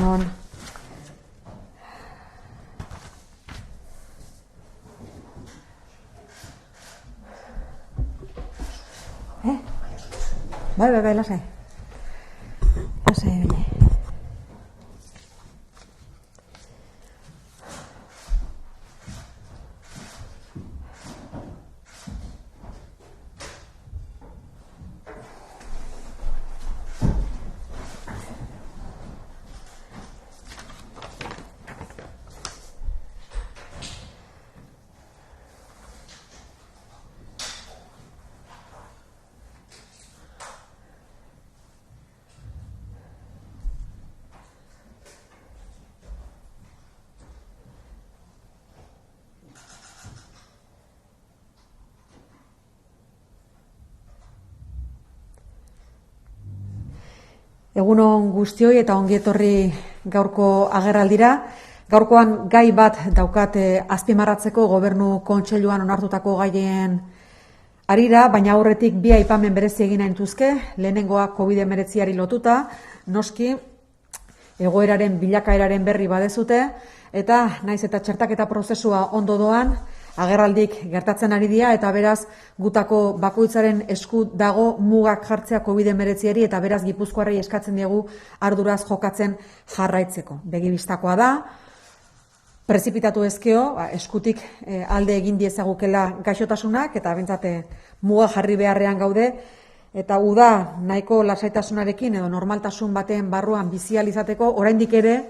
egunon. Bai, lasai. Lasai, bine. Egunon guztioi eta ongi etorri gaurko agerraldira. Gaurkoan gai bat daukat azpimarratzeko Gobernu Kontseiluan onartutako gaien harira, baina aurretik bi aipamen berezi egin nahi nituzke. Lehenengoa COVID-19 lotuta, noski egoeraren bilakaeraren berri badezute, eta naiz eta txertaketa prozesua ondo doan, agerraldik gertatzen ari dira, eta beraz gutako bakoitzaren esku dago mugak jartzea COVID-19 eta beraz Gipuzkoarrei eskatzen diegu arduraz jokatzen jarraitzeko. Begibistakoa da, prezipitatu ezkeo, eskutik alde egin diezagukela gaixotasunak, eta bentsate muga jarri beharrean gaude, eta uda nahiko lasaitasunarekin edo normaltasun baten barruan bizial izateko, oraindik ere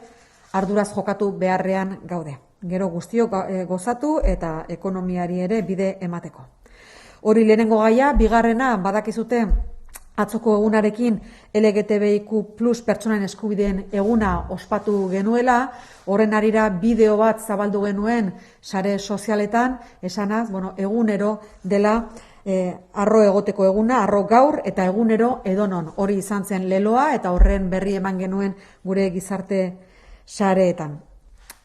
arduraz jokatu beharrean gaude. Gero guztiok gozatu eta ekonomiari ere bide emateko. Hori lehenengo gaia, bigarrena badakizute atzoko egunarekin LGTBIQ+ pertsonen eskubideen eguna ospatu genuela, horren harira bideo bat zabaldu genuen sare sozialetan, esanaz, egunero dela arro egoteko eguna, arro gaur eta egunero edonon. Hori izan zen leloa eta horren berri eman genuen gure gizarte sareetan.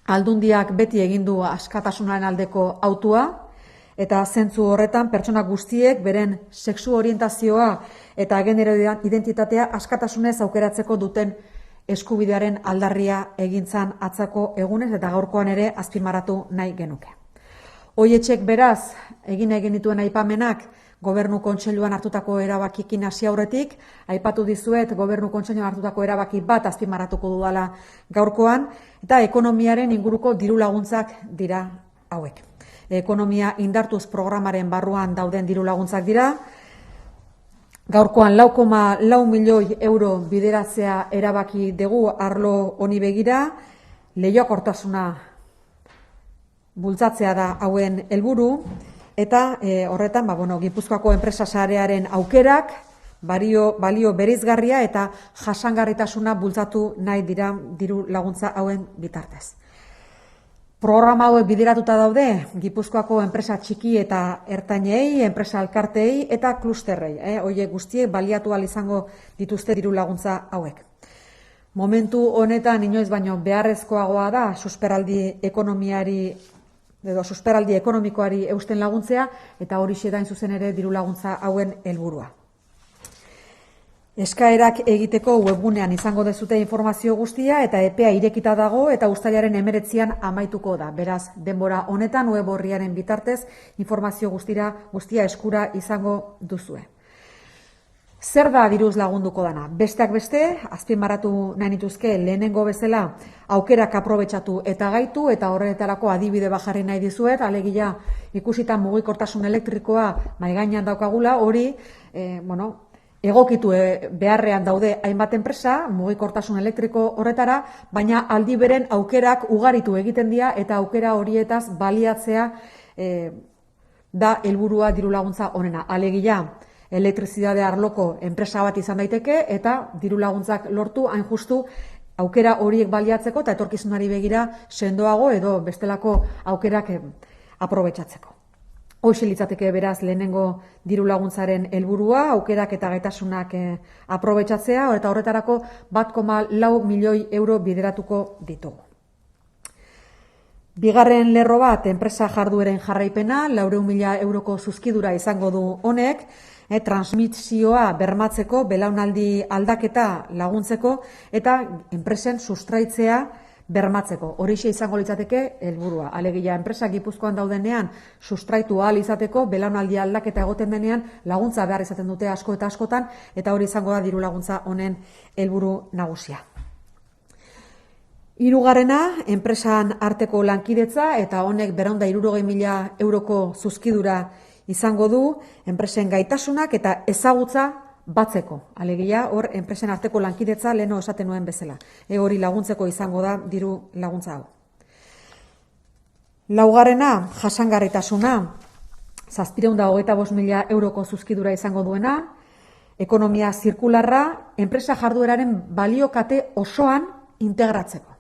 Aldundiak beti egin du askatasunaren aldeko autua, eta zentzu horretan pertsona guztiek beren sexu orientazioa eta genero identitatea askatasunez aukeratzeko duten eskubidearen aldarria egintzan atzako egunez eta gaurkoan ere azpimarratu nahi genuke. Hoietxek beraz, egin dituen aipamenak Gobernu Kontseiluan hartutako erabakikin hasi aurretik, aipatu dizuet Gobernu Kontseiluan hartutako erabaki bat azpimarratuko dudala gaurkoan, eta ekonomiaren inguruko diru laguntzak dira hauek. Ekonomia indartuz programaren barruan dauden diru laguntzak dira. Gaurkoan 4,4 milioi euro bideratzea erabaki dugu arlo honi begira, lehiakortasuna bultzatzea da hauen helburu, eta horretan Gipuzkoako enpresa sarearen aukerak, balio bereizgarria eta jasangarritasuna bultzatu nahi dira diru laguntza hauen bitartez. Programa hauek bideratuta daude Gipuzkoako enpresa txiki eta ertainei, enpresa elkarteei eta klusterrei. Horiek guztiek baliatu ahal izango dituzte diru laguntza hauek. Momentu honetan inoiz baino beharrezkoagoa da susperraldi ekonomikoari eusten laguntzea, eta hori da zuzen ere diru laguntza hauen helburua. Eskaerak egiteko webgunean izango dezute informazio guztia, eta epea irekita dago eta uztailaren 19an amaituko da. Beraz, denbora honetan web orriaren bitartez informazio guztia eskura izango duzue. Zer da diruz lagunduko dana? Besteak beste, azpimarratu nahi nituzke lehenengo bezala aukerak aprobetxatu eta gaitu, eta horretarako adibide bajarri nahi dizuet, alegia ikusita mugikortasun elektrikoa maigainan daukagula, hori, egokitu beharrean daude hainbat enpresa, mugikortasun elektriko horretara, baina aldi beren aukerak ugaritu egiten dira, eta aukera horietaz baliatzea da helburua diru laguntza honena. Alegia, elektrizidade arloko enpresa bat izan daiteke, eta diru laguntzak lortu hain justu aukera horiek baliatzeko eta etorkizunari begira sendoago edo bestelako aukerak aprobetxatzeko. Hoxe litzateke beraz lehenengo diru laguntzaren helburua, aukerak eta gaitasunak aprobetxatzea, eta horretarako 1,4 milioi euro bideratuko ditugu. Bigarren lerro bat, enpresa jardueren jarraipena, 400.000 euroko zuzkidura izango du honek, transmisioa bermatzeko, belaunaldi aldaketa laguntzeko, eta enpresen sustraitzea bermatzeko. Horixe izango litzateke helburua. Alegia, enpresa Gipuzkoan daudenean sustraitu ahal izateko, belaunaldi aldaketa egoten denean laguntza behar izaten dute asko eta askotan, eta hori izango da diru laguntza honen helburu nagusia. Hirugarrena, enpresan arteko lankidetza, eta honek 460.000 euroko zuzkidura izango du, enpresen gaitasunak eta ezagutza batzeko. Alegia, hor, enpresen arteko lankidetza leheno esaten nuen bezala. Hori laguntzeko izango da diru laguntza hau. Laugarrena, jasangarritasuna, 725.000 euroko zuzkidura izango duena, ekonomia zirkularra, enpresa jardueraren baliokate osoan integratzeko.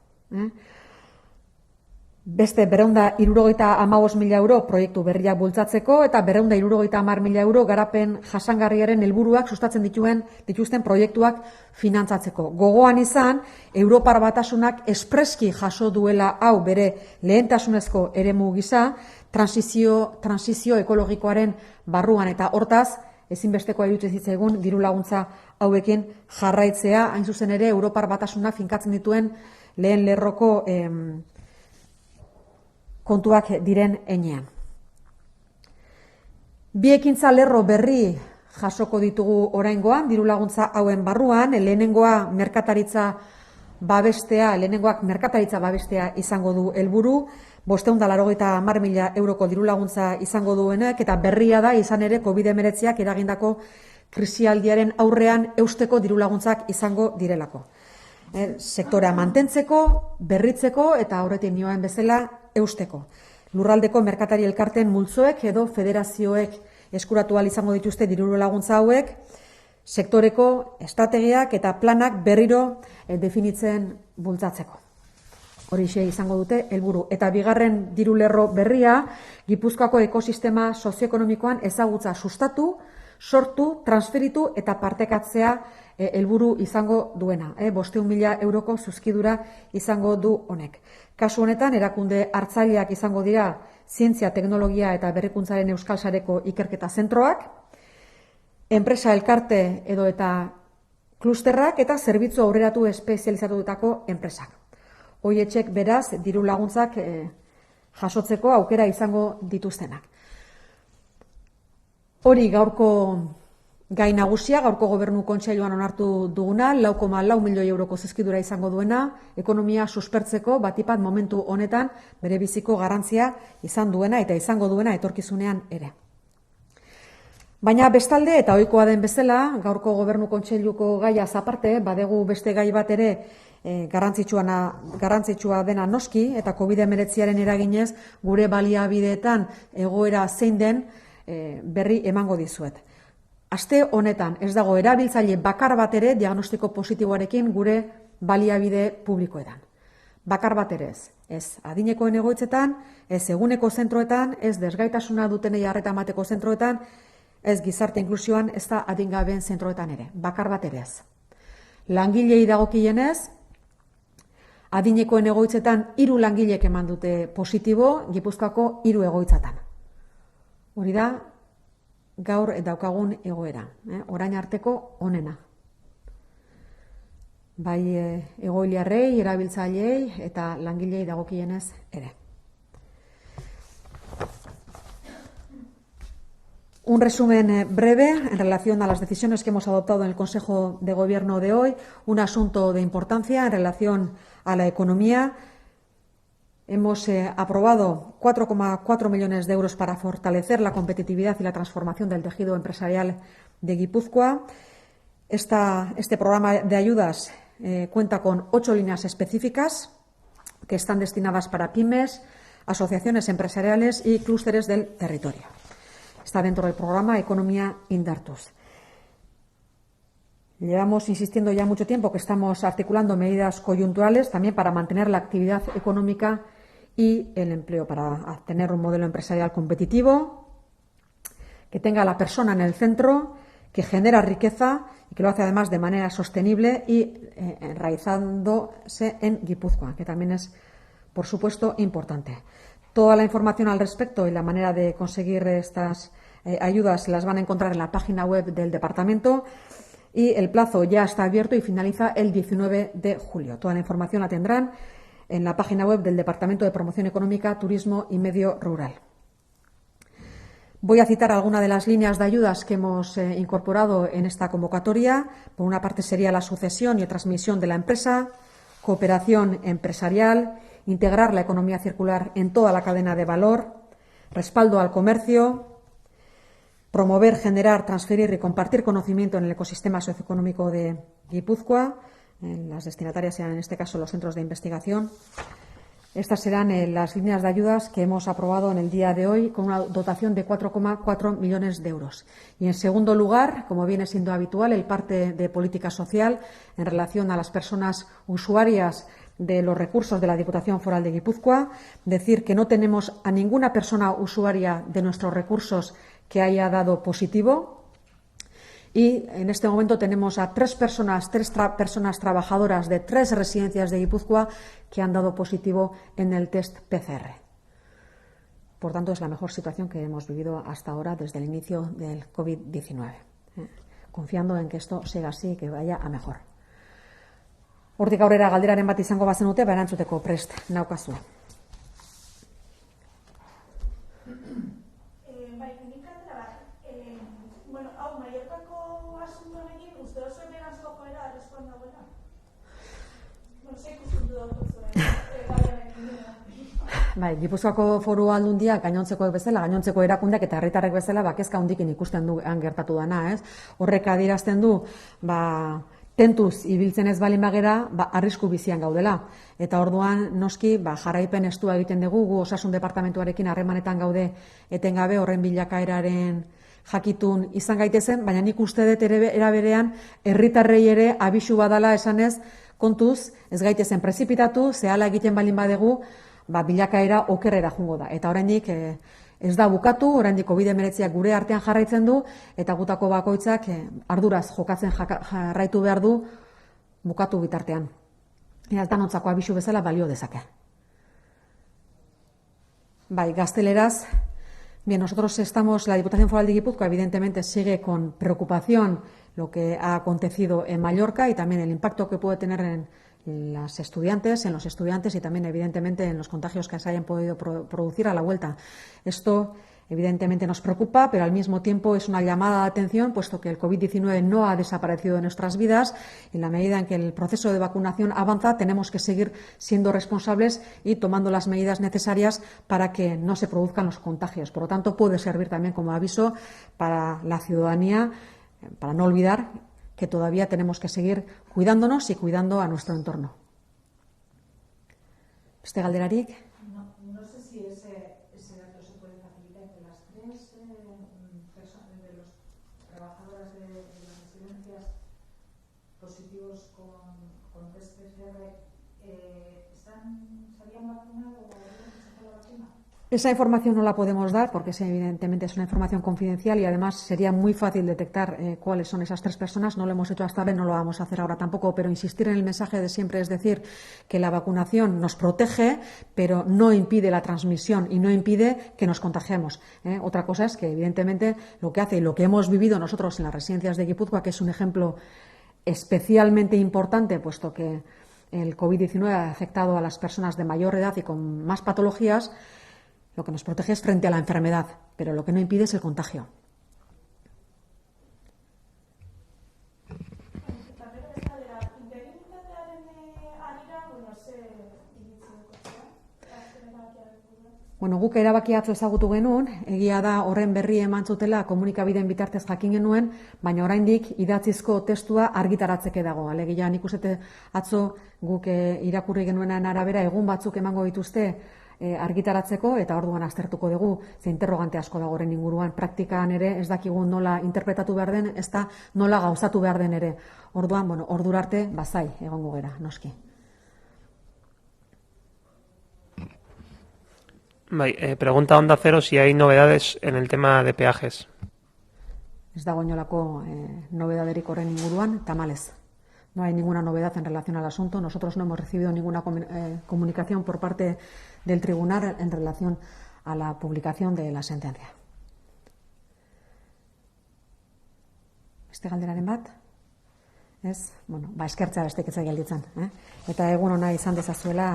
Beste 475.000 euro proiektu berriak bultzatzeko eta 470.000 euro garapen jasangarriaren helburuak sustatzen dituzten proiektuak finantzatzeko. Gogoan izan, Europar Batasunak espreski jaso duela hau bere lehentasunezko eremu gisa, transizio ekologikoaren barruan, eta hortaz, ezinbestekoa iruditzen zitzaigun diru laguntza hauekin jarraitzea, hain zuzen ere Europar Batasunak finkatzen dituen lehen lerroko kontuak diren heinean. Bi ekintza lerro berri jasoko ditugu oraingoan, diru laguntza hauen barruan, lehenengoak merkataritza babestea izango du helburu, 580.000 euroko diru laguntza izango duenak, eta berria da izan ere COVID-19 eragindako krisialdiaren aurrean eusteko diru laguntzak izango direlako. Sektorea mantentzeko, berritzeko eta aurretik nioen bezala eusteko. Lurraldeko merkatari elkarteen multzoek edo federazioek eskuratu ahal izango dituzte diru laguntza hauek, sektoreko estrategiak eta planak berriro definitzen bultzatzeko. Horixe izango dute helburu. Eta bigarren diru lerro berria, Gipuzkoako ekosistema sozioekonomikoan ezagutza sustatu, sortu, transferitu eta partekatzea helburu izango duena. 500.000 euroko zuzkidura izango du honek. Kasu honetan, erakunde hartzaileak izango dira zientzia, teknologia eta berrikuntzaren Euskal Sareko ikerketa zentroak, enpresa elkarte edo eta klusterrak eta zerbitzu aurreratu espezializatutako enpresak. Hoietxek beraz diru laguntzak jasotzeko aukera izango dituztenak. Hori gaurko gai nagusia, gaurko gobernu kontseiluan onartu duguna, 4,4 milioi euroko zuzkidura izango duena, ekonomia suspertzeko batipat momentu honetan bere biziko garrantzia izan duena eta izango duena etorkizunean ere. Baina bestalde eta ohikoa den bezala, gaurko gobernu kontseiluko gaiaz aparte, badegu beste gai bat ere garrantzitsua dena noski, eta COVID-19 eraginez gure baliabideetan egoera zein den berri emango dizuet. Aste honetan ez dago erabiltzaile bakar bat ere diagnostiko positiboarekin gure baliabide publikoetan. Bakar bat ere ez. Ez adinekoen egoitzetan, ez eguneko zentroetan, ez desgaitasuna dutenei arreta emateko zentroetan, ez gizarte inklusioan, ez da adingabeen zentroetan ere. Bakar bat ere ez. Langilei dagokienez, adinekoen egoitzetan 3 langilek eman dute positibo, Gipuzkoako 3 egoitzatan. Hori da, gaur daukagun egoera, orain arteko onena. Bai egoiliarrei, erabiltzaileei eta langilei dagokienez ere. Un resumen breve en relación a las decisiones que hemos adoptado en el Consejo de Gobierno de hoy. Un asunto de importancia en relación a la economía. Hemos aprobado 4,4 millones de euros para fortalecer la competitividad y la transformación del tejido empresarial de Guipúzcoa. Este programa de ayudas cuenta con 8 líneas específicas que están destinadas para pymes, asociaciones empresariales y clústeres del territorio. Está dentro del programa Economía Indartuz. Llevamos insistiendo ya mucho tiempo que estamos articulando medidas coyunturales también para mantener la actividad económica y el empleo, para tener un modelo empresarial competitivo, que tenga a la persona en el centro, que genera riqueza y que lo hace además de manera sostenible y enraizándose en Guipúzcoa, que también es por supuesto, importante. Toda la información al respecto y la manera de conseguir estas ayudas las van a encontrar en la página web del departamento y el plazo ya está abierto y finaliza el 19 de julio. Toda la información la tendrán en la página web del Departamento de Promoción Económica, Turismo y Medio Rural. Voy a citar algunas de las líneas de ayudas que hemos incorporado en esta convocatoria. Por una parte sería la sucesión y transmisión de la empresa, cooperación empresarial, integrar la economía circular en toda la cadena de valor, respaldo al comercio, promover, generar, transferir y compartir conocimiento en el ecosistema socioeconómico de Guipúzcoa. Las destinatarias serán, en este caso, los centros de investigación. Estas serán las líneas de ayudas que hemos aprobado en el día de hoy con una dotación de 4,4 millones de euros. Y, en segundo lugar, como viene siendo habitual, el parte de política social en relación a las personas usuarias de los recursos de la Diputación Foral de Guipúzcoa. Decir que no tenemos a ninguna persona usuaria de nuestros recursos que haya dado positivo. Y en este momento tenemos a tres personas trabajadoras de 3 residencias de Guipúzcoa que han dado positivo en el test PCR. Por tanto, es la mejor situación que hemos vivido hasta ahora desde el inicio del COVID-19. Confiando en que esto siga así y que vaya a mejor. Hortik aurrera galderaren bat izango bazenute, erantzuteko prest naukazue. Gipuzkoako Foru Aldundia gainontzekoek bezala, gainontzeko erakundeak eta herritarrek bezala kezka handikin ikusten du gertatu dana, ez? Horrek adierazten du, tentuz ibiltzen ez balin bagera, arrisku bizian gaudela. Eta orduan, noski, jarraipen estua egiten dugu, gu osasun departamentuarekin harremanetan gaude etengabe horren bilakaeraren jakitun izan gaitezen, baina nik uste dut era berean herritarrei ere abisu badala esanez, kontuz, ez gaitezen prezipitatu, zehala egiten balin badegu, bilakaera okerrera jungo da. Eta oraindik ez da bukatu, oraindik COVID-19 gure artean jarraitzen du, eta gutako bakoitzak arduraz jokatzen jarraitu behar du bukatu bitartean. Altanotzako abisu bezala balio dezake. Gazteleraz, bien, nosotros estamos, la Diputación Foral de Guipúzcoa evidentemente sigue con preocupación lo que ha acontecido en Mallorca y también el impacto que puede tener en los estudiantes y también evidentemente en los contagios que se hayan podido producir a la vuelta. Esto evidentemente nos preocupa, pero al mismo tiempo es una llamada de atención, puesto que el COVID-19 no ha desaparecido de nuestras vidas. En la medida en que el proceso de vacunación avanza, tenemos que seguir siendo responsables y tomando las medidas necesarias para que no se produzcan los contagios. Por lo tanto, puede servir también como aviso para la ciudadanía, para no olvidar que todavía tenemos que seguir cuidándonos y cuidando a nuestro entorno. ¿Este galderarik? No sé si ese dato se puede facilitar entre las 3 personas de los trabajadores de las residencias positivos con test PCR, ¿se habían vacunado o habían sacado la vacuna? Esa información no la podemos dar porque evidentemente es una información confidencial y además sería muy fácil detectar cuáles son esas 3 personas. No lo hemos hecho hasta ahora y no lo vamos a hacer ahora tampoco, pero insistir en el mensaje de siempre, es decir, que la vacunación nos protege, pero no impide la transmisión y no impide que nos contagiemos. Otra cosa es que evidentemente lo que hace y lo que hemos vivido nosotros en las residencias de Guipúzcoa, que es un ejemplo especialmente importante, puesto que el COVID-19 ha afectado a las personas de mayor edad y con más patologías, lo que nos protege es frente a la enfermedad, pero lo que no impide es el contagio. Bueno, guk erabakia atzo ezagutu genuen, egia da horren berri eman zutela komunikabideen bitartez jakin genuen, baina oraindik idatzizko testua argitaratzeke dago. Alegia, nik uste atzo guk irakurri genuenan arabera egun batzuk emango dituzte argitaratzeko eta orduan aztertuko dugu, ze interrogante asko dago horren inguruan. Praktikan ere ez dakigu nola interpretatu behar den, ez da nola gauzatu behar den ere. Orduan, ordura arte bazai egongo gera, noski. Pregunta Onda Cero si hay novedades en el tema de peajes. Ez dago inolako nobedaderik horren inguruan, tamalez. No hay ninguna novedad en relación al asunto. Nosotros no hemos recibido ninguna comunicación por parte del tribunal en relación a la publicación de la sentencia. Beste galderaren bat? Ez? Bueno, eskertzea besteik ez gelditzen. Eta egun ona izan dezazuela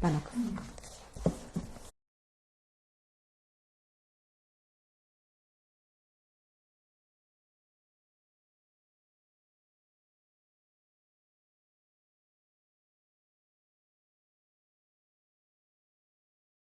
danok.